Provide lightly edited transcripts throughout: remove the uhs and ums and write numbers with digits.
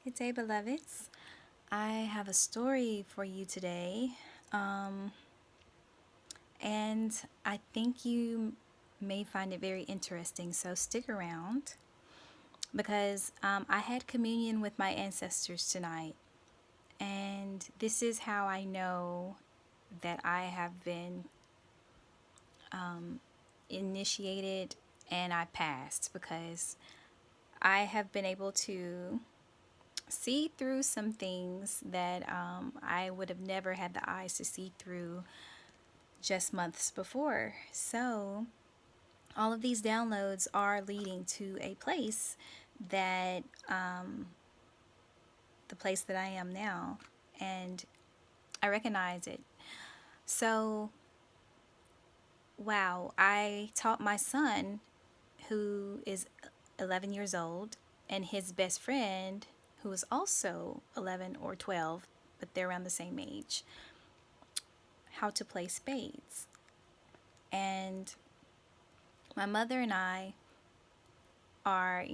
Good day, beloveds. I have a story for you today, um, and I think you may find it very interesting. So stick around because I had communion with my ancestors tonight, and this is how I know that I have been initiated and I passed because I have been able to see through some things that I would have never had the eyes to see through just months before. So, all of these downloads are leading to a place that the place that I am now, and I recognize it. So, wow, I taught my son, who is 11 years old, and his best friend, who is also 11 or 12, but they're around the same age, how to play spades. And my mother and I are,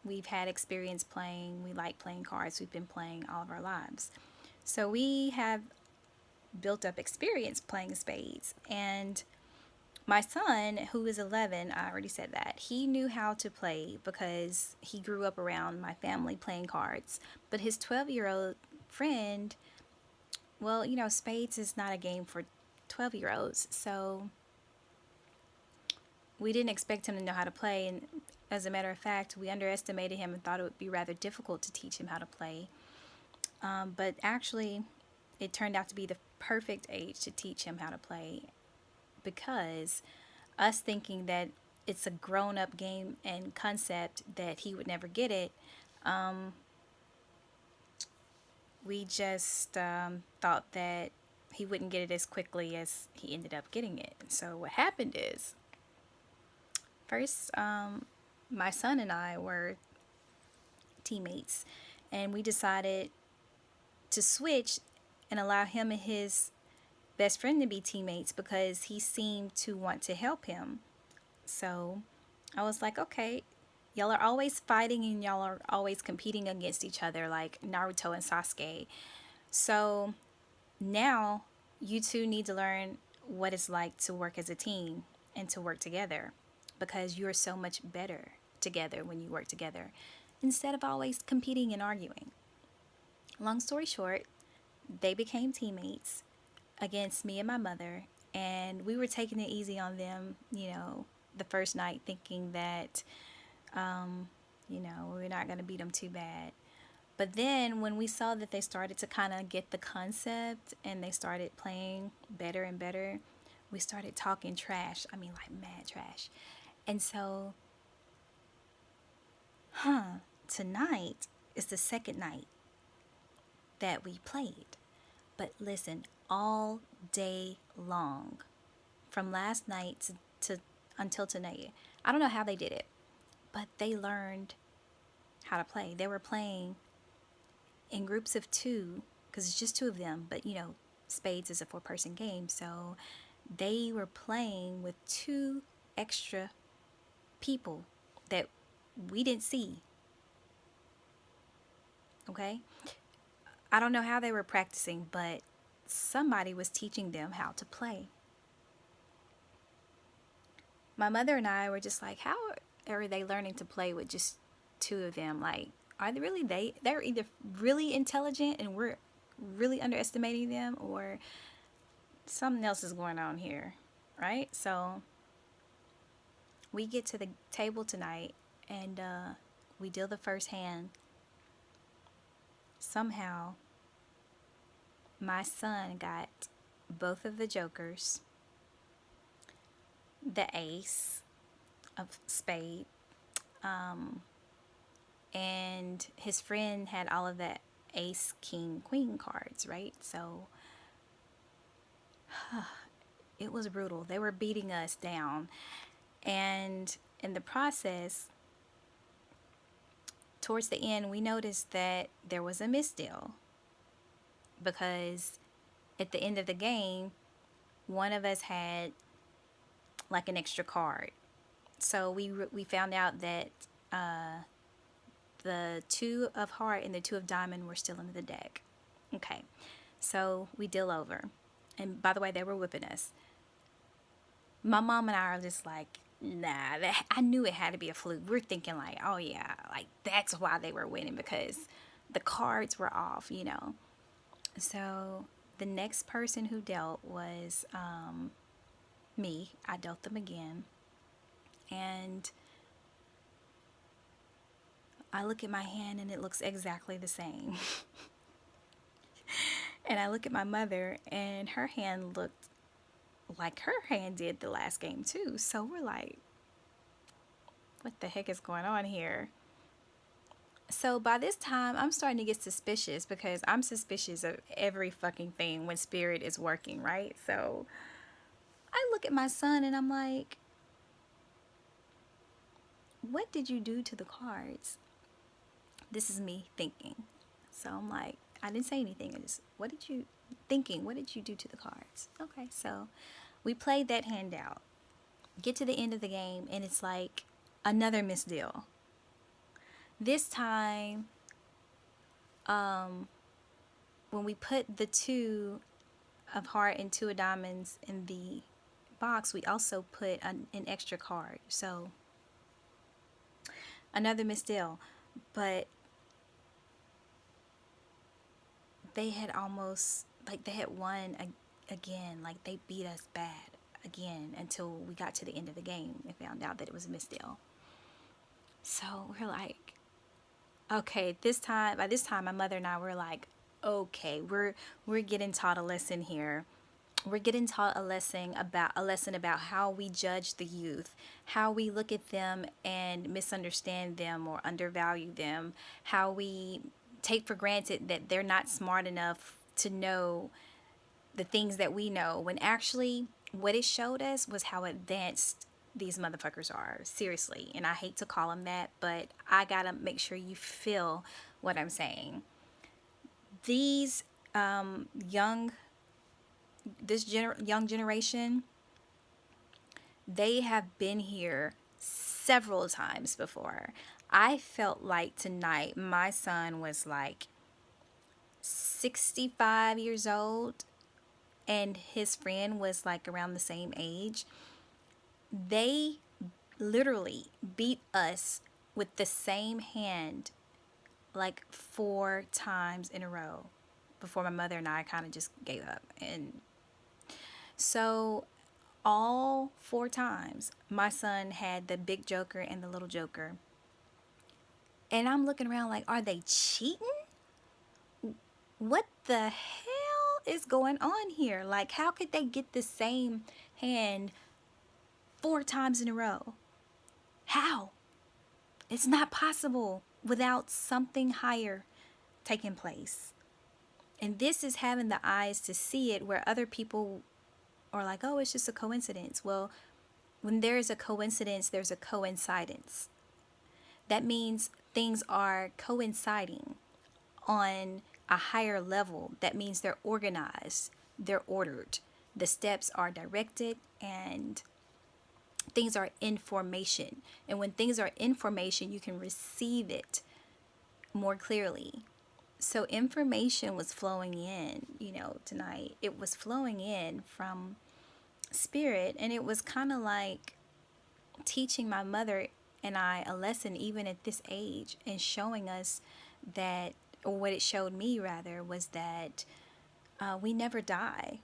we've had experience playing. We like playing cards. We've been playing all of our lives. So we have built up experience playing spades. And my son, who is 11, I already said that, he knew how to play because he grew up around my family playing cards. But his 12-year-old friend, well, spades is not a game for 12-year-olds. So we didn't expect him to know how to play. And as a matter of fact, we underestimated him and thought it would be rather difficult to teach him how to play. But actually, it turned out to be the perfect age to teach him how to play because us thinking that it's a grown up game and concept that he would never get it, we just thought that he wouldn't get it as quickly as he ended up getting it. So, what happened is, first, my son and I were teammates, and we decided to switch and allow him and his best friend to be teammates because he seemed to want to help him. So I was like, okay, y'all are always fighting and y'all are always competing against each other like Naruto and Sasuke. So now you two need to learn what it's like to work as a team and to work together because you're so much better together when you work together instead of always competing and arguing. Long story short, they became teammates against me and my mother, and we were taking it easy on them, the first night, thinking that, we're not going to beat them too bad. But then when we saw that they started to kind of get the concept and they started playing better and better, we started talking trash. I mean, like mad trash. And so, tonight is the second night that we played. But listen, all day long, from last night to until tonight. I don't know how they did it, but they learned how to play. They were playing in groups of two because it's just two of them, but spades is a four-person game, so they were playing with two extra people that we didn't see. Okay? I don't know how they were practicing, but somebody was teaching them how to play. My mother and I were just like, how are they learning to play with just two of them? Like, are they really they're either really intelligent and we're really underestimating them, or something else is going on here, right? So we get to the table tonight and we deal the first hand. Somehow my son got both of the jokers, the ace of spade, and his friend had all of the ace, king, queen cards, right? So it was brutal. They were beating us down. And in the process, towards the end, we noticed that there was a misdeal because at the end of the game, one of us had like an extra card. So we found out that the 2 of heart and the 2 of diamond were still in the deck. Okay, so we deal over. And by the way, they were whipping us. My mom and I are just like, nah, I knew it had to be a fluke. We're thinking like, oh yeah, like that's why they were winning, because the cards were off, you know. So the next person who dealt was me. I dealt them again. And I look at my hand and it looks exactly the same. And I look at my mother and her hand looked like her hand did the last game too. So we're like, what the heck is going on here? So by this time, I'm starting to get suspicious, because I'm suspicious of every fucking thing when spirit is working, right? So I look at my son and I'm like, what did you do to the cards? This is me thinking. So I'm like, I didn't say anything. I just, what did you do to the cards? Okay, so we played that hand out. Get to the end of the game and it's like another misdeal. This time, when we put the 2 of heart and 2 of diamonds in the box, we also put an extra card. So another misdeal. But they had almost, like, they had won again. Like, they beat us bad again until we got to the end of the game and found out that it was a misdeal. So we're like, okay, by this time, my mother and I were like, okay, we're getting taught a lesson here. We're getting taught a lesson about how we judge the youth, how we look at them and misunderstand them or undervalue them, how we take for granted that they're not smart enough to know the things that we know, when actually what it showed us was how advanced these motherfuckers are. Seriously. And I hate to call them that, but I gotta make sure you feel what I'm saying. These young young generation, they have been here several times before. I felt like tonight my son was like 65 years old and his friend was like around the same age. They literally beat us with the same hand like 4 times in a row before my mother and I kind of just gave up. And so all 4 times, my son had the big joker and the little joker. And I'm looking around like, are they cheating? What the hell is going on here? Like, how could they get the same hand 4 times in a row? How? It's not possible without something higher taking place. And this is having the eyes to see it, where other people are like, oh, it's just a coincidence. Well, when there's a coincidence, there's a coincidence. That means things are coinciding on a higher level. That means they're organized, they're ordered. The steps are directed, and things are in formation. And when things are in formation, you can receive it more clearly. So information was flowing in, tonight. It was flowing in from spirit, and it was kind of like teaching my mother and I a lesson even at this age, and showing us that, or what it showed me rather, was that we never die.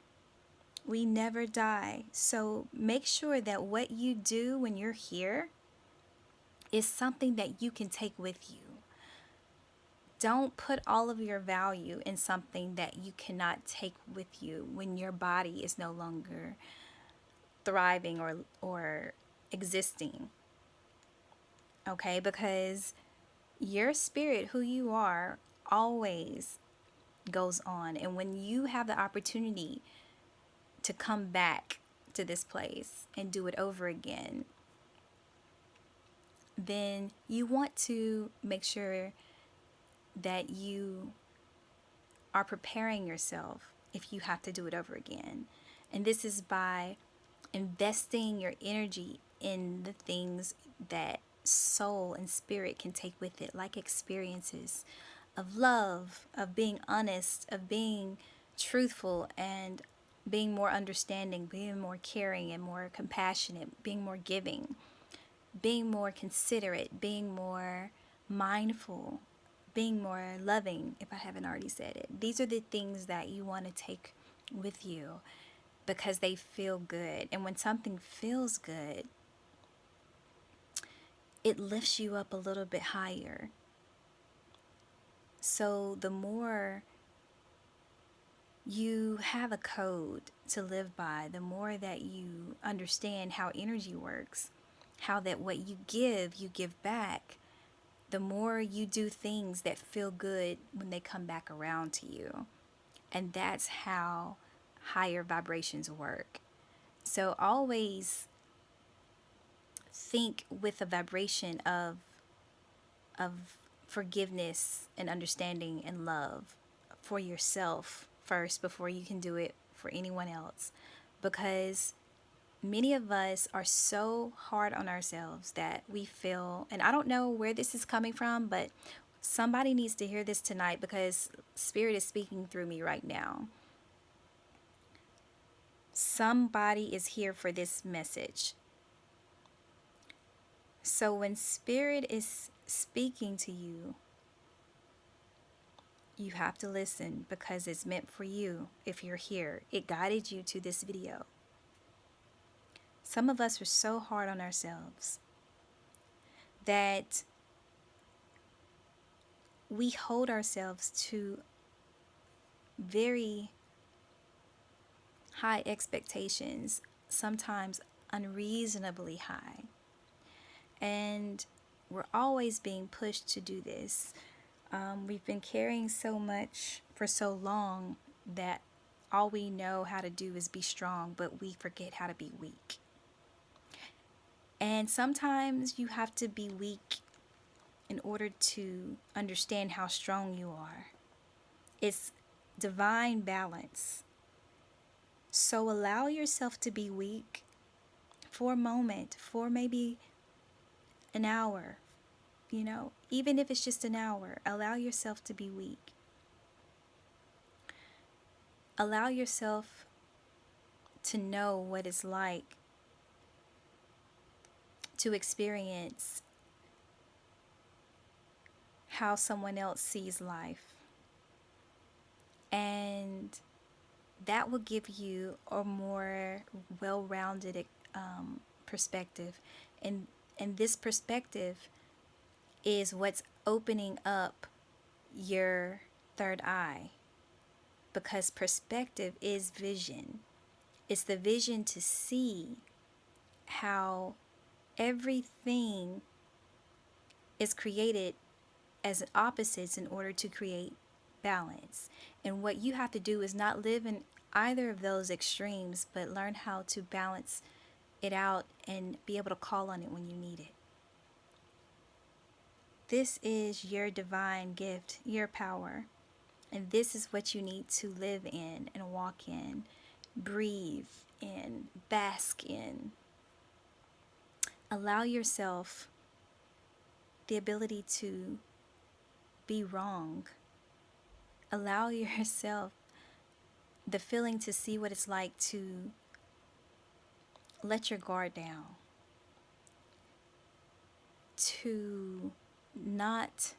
We never die. So make sure that what you do when you're here is something that you can take with you. Don't put all of your value in something that you cannot take with you when your body is no longer thriving or existing. Okay? Because your spirit, who you are, always goes on. And when you have the opportunity to come back to this place and do it over again, then you want to make sure that you are preparing yourself if you have to do it over again. And this is by investing your energy in the things that soul and spirit can take with it, like experiences of love, of being honest, of being truthful, and being more understanding, being more caring and more compassionate, being more giving, being more considerate, being more mindful, being more loving, if I haven't already said it. These are the things that you want to take with you because they feel good. And when something feels good, it lifts you up a little bit higher. So the more you have a code to live by, the more that you understand how energy works, how that what you give back, the more you do things that feel good when they come back around to you. And that's how higher vibrations work. So always think with a vibration of forgiveness and understanding and love for yourself first before you can do it for anyone else. Because many of us are so hard on ourselves that we feel, and I don't know where this is coming from, but somebody needs to hear this tonight because Spirit is speaking through me right now. Somebody is here for this message. So when Spirit is speaking to you, you have to listen because it's meant for you. If you're here, it guided you to this video. Some of us are so hard on ourselves that we hold ourselves to very high expectations, sometimes unreasonably high. And we're always being pushed to do this. We've been carrying so much for so long that all we know how to do is be strong, but we forget how to be weak. And sometimes you have to be weak in order to understand how strong you are. It's divine balance. So allow yourself to be weak for a moment, for maybe an hour, even if it's just an hour, allow yourself to be weak. Allow yourself to know what it's like to experience how someone else sees life. And that will give you a more well-rounded perspective. And this perspective is what's opening up your third eye. Because perspective is vision. It's the vision to see how everything is created as opposites in order to create balance. And what you have to do is not live in either of those extremes, but learn how to balance it out and be able to call on it when you need it. This is your divine gift, your power. And this is what you need to live in and walk in, breathe in, bask in. Allow yourself the ability to be wrong. Allow yourself the feeling to see what it's like to let your guard down. To not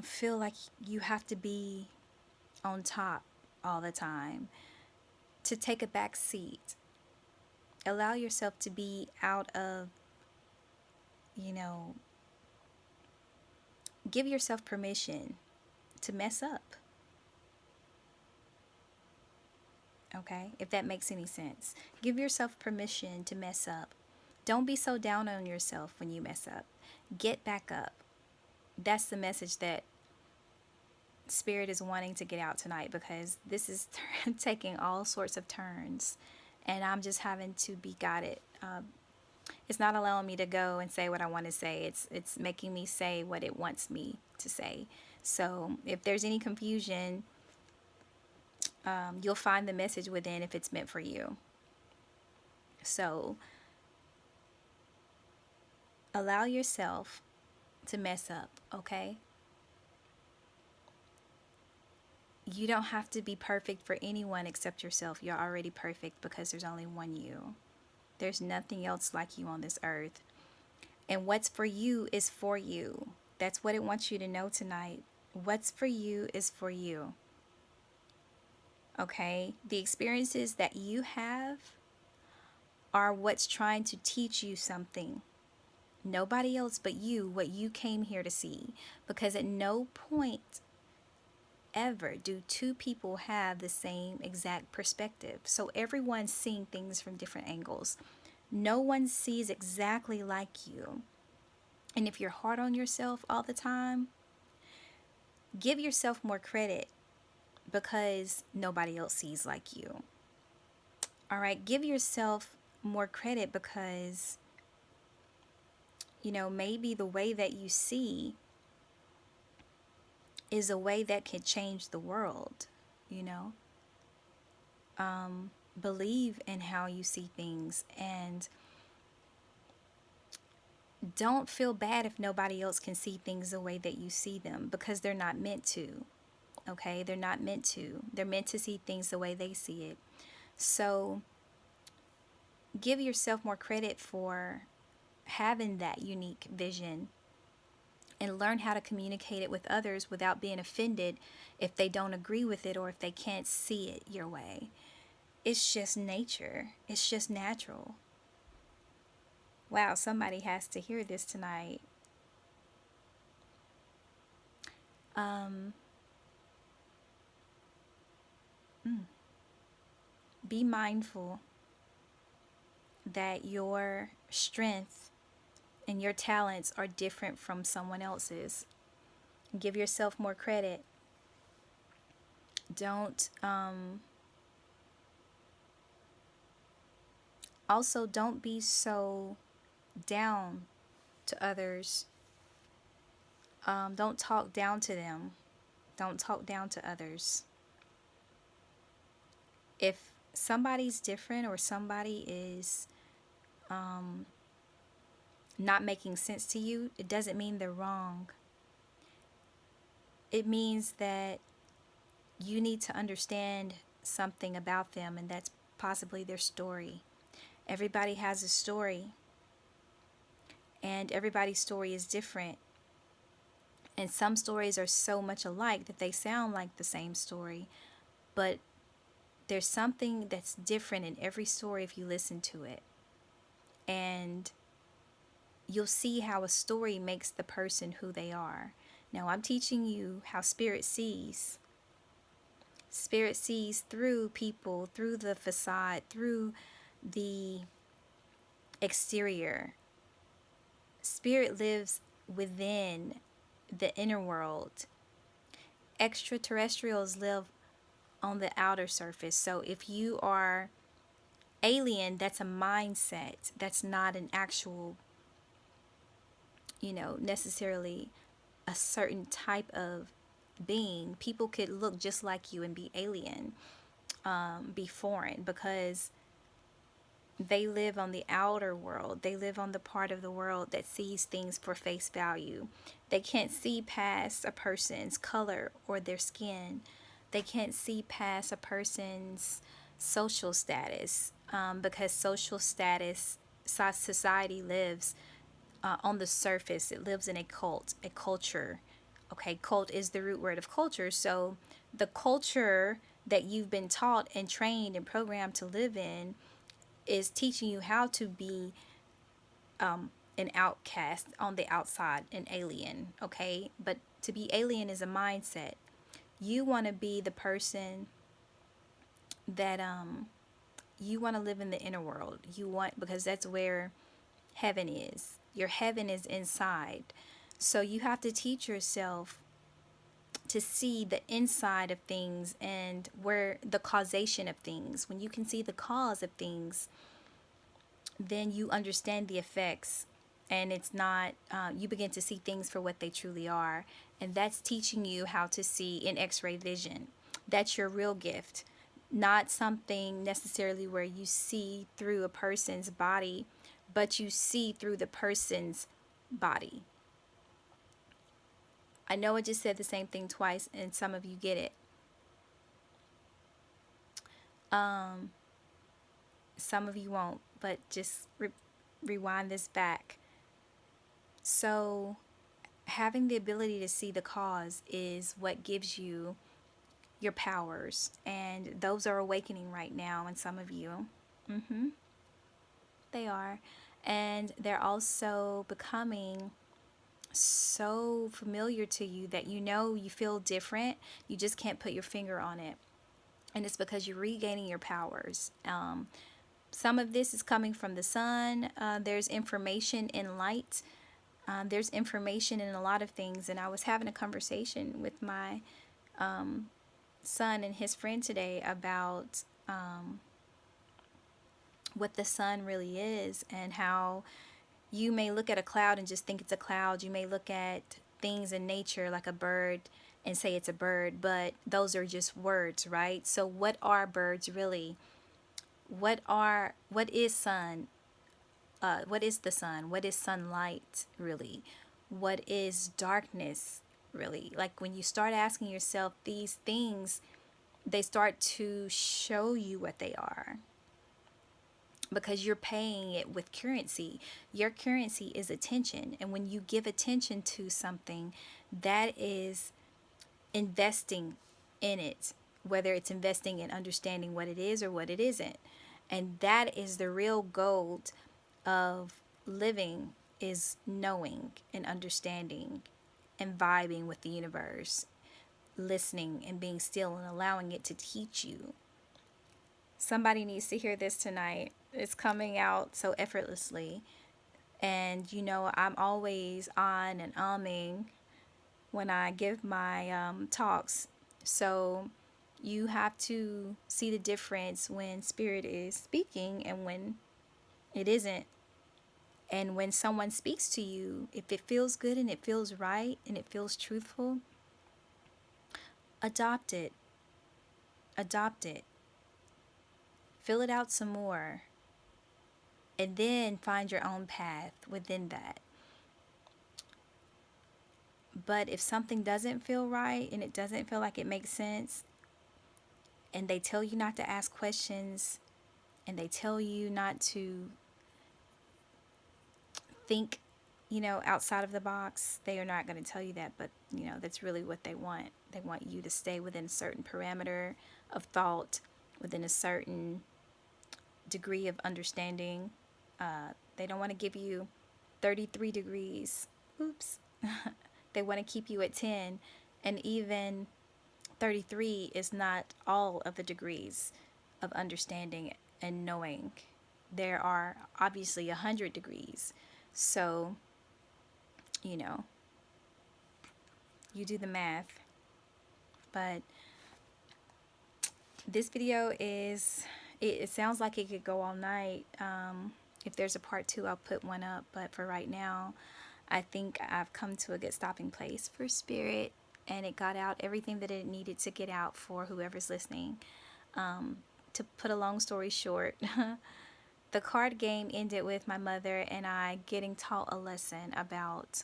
feel like you have to be on top all the time. To take a back seat. Allow yourself to be out of, give yourself permission to mess up. Okay? If that makes any sense. Give yourself permission to mess up. Don't be so down on yourself when you mess up. Get back up. That's the message that Spirit is wanting to get out tonight, because this is taking all sorts of turns and I'm just having to be guided. It's not allowing me to go and say what I want to say. It's making me say what it wants me to say. So if there's any confusion, you'll find the message within if it's meant for you. So Allow yourself to mess up, okay? You don't have to be perfect for anyone except yourself. You're already perfect because there's only one you. There's nothing else like you on this earth. And what's for you is for you. That's what it wants you to know tonight. What's for you is for you. Okay? The experiences that you have are what's trying to teach you something. Nobody else but you, what you came here to see. Because at no point ever do two people have the same exact perspective. So everyone's seeing things from different angles. No one sees exactly like you. And if you're hard on yourself all the time, give yourself more credit because nobody else sees like you. All right, give yourself more credit because, maybe the way that you see is a way that can change the world, you know? Believe in how you see things and don't feel bad if nobody else can see things the way that you see them because they're not meant to. Okay? They're not meant to. They're meant to see things the way they see it. So give yourself more credit for having that unique vision and learn how to communicate it with others without being offended if they don't agree with it or if they can't see it your way. It's just nature. It's just natural. Wow, somebody has to hear this tonight. Um, be mindful that your strength and your talents are different from someone else's. Give yourself more credit. Don't, also, don't be so down to others. Don't talk down to them. Don't talk down to others. If somebody's different or somebody is not making sense to you, it doesn't mean they're wrong. It means that you need to understand something about them, and that's possibly their story. Everybody has a story, and everybody's story is different. And some stories are so much alike that they sound like the same story, but there's something that's different in every story if you listen to it. And you'll see how a story makes the person who they are. Now, I'm teaching you how spirit sees. Spirit sees through people, through the facade, through the exterior. Spirit lives within the inner world. Extraterrestrials live on the outer surface. So if you are alien, that's a mindset. That's not an actual, necessarily a certain type of being. People could look just like you and be alien, be foreign, because they live on the outer world. They live on the part of the world that sees things for face value. They can't see past a person's color or their skin. They can't see past a person's social status, because social status, society lives on the surface. It lives in a cult, a culture. Okay, cult is the root word of culture. So the culture that you've been taught and trained and programmed to live in is teaching you how to be an outcast on the outside, an alien, okay? But to be alien is a mindset. You want to be the person that you want to live in the inner world. You want, because that's where heaven is. Your heaven is inside. So you have to teach yourself to see the inside of things and where the causation of things. When you can see the cause of things, then you understand the effects, and it's not, you begin to see things for what they truly are. And that's teaching you how to see in x-ray vision. That's your real gift, not something necessarily where you see through a person's body, but you see through the person's body. I know I just said the same thing twice, and some of you get it. Um, some of you won't, but just rewind this back. So, having the ability to see the cause is what gives you your powers, and those are awakening right now in some of you. Mm-hmm. They are. And they're also becoming so familiar to you that you know you feel different. You just can't put your finger on it. And it's because you're regaining your powers. Some of this is coming from the sun. There's information in light. There's information in a lot of things. And I was having a conversation with my son and his friend today about what the sun really is, and how you may look at a cloud and just think it's a cloud. You may look at things in nature like a bird and say it's a bird, but those are just words, right? So what are birds really? What is sun? What is the sun? What is sunlight really? What is darkness really? Like when you start asking yourself these things, they start to show you what they are, because you're paying it with currency. Your currency is attention. And when you give attention to something, that is investing in it, whether it's investing in understanding what it is or what it isn't. And that is the real gold of living, is knowing and understanding and vibing with the universe, listening and being still and allowing it to teach you. Somebody needs to hear this tonight. It's coming out so effortlessly. And you know, I'm always on and umming when I give my talks. So you have to see the difference when spirit is speaking and when it isn't. And when someone speaks to you, if it feels good and it feels right and it feels truthful, adopt it. Adopt it. Fill it out some more. And then find your own path within that. But if something doesn't feel right and it doesn't feel like it makes sense, and they tell you not to ask questions, and they tell you not to think, outside of the box, they are not going to tell you that. But, that's really what they want. They want you to stay within a certain parameter of thought, within a certain degree of understanding. They don't want to give you 33 degrees. Oops. They want to keep you at 10. And even 33 is not all of the degrees of understanding and knowing. There are obviously 100 degrees. So, you know, you do the math. But this video it sounds like it could go all night. If there's a part 2, I'll put one up. But for right now, I think I've come to a good stopping place for spirit. And it got out everything that it needed to get out for whoever's listening. To put a long story short, the card game ended with my mother and I getting taught a lesson about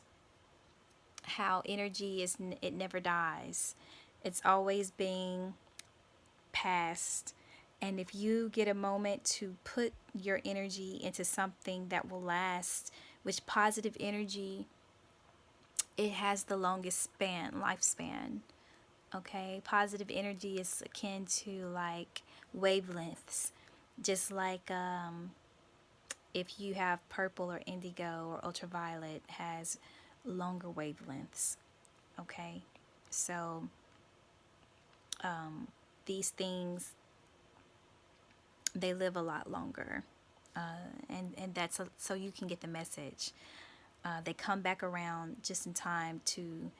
how energy it never dies. It's always being passed. And if you get a moment to put your energy into something that will last, which positive energy, it has the longest lifespan. Okay, positive energy is akin to like wavelengths, just like if you have purple or indigo or ultraviolet, has longer wavelengths. Okay, so these things, they live a lot longer, and that's so you can get the message. They come back around just in time to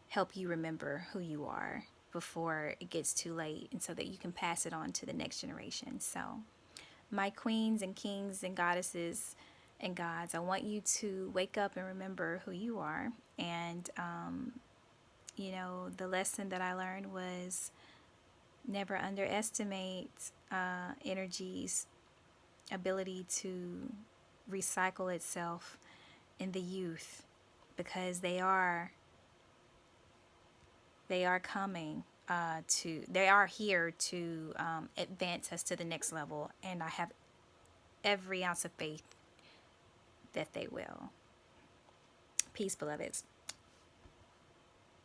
help you remember who you are before it gets too late, and so that you can pass it on to the next generation. So, my queens and kings and goddesses and gods, I want you to wake up and remember who you are. And, the lesson that I learned was never underestimate energy's ability to recycle itself in the youth. because they are coming they are here to advance us to the next level, and I have every ounce of faith that they will. Peace, beloveds.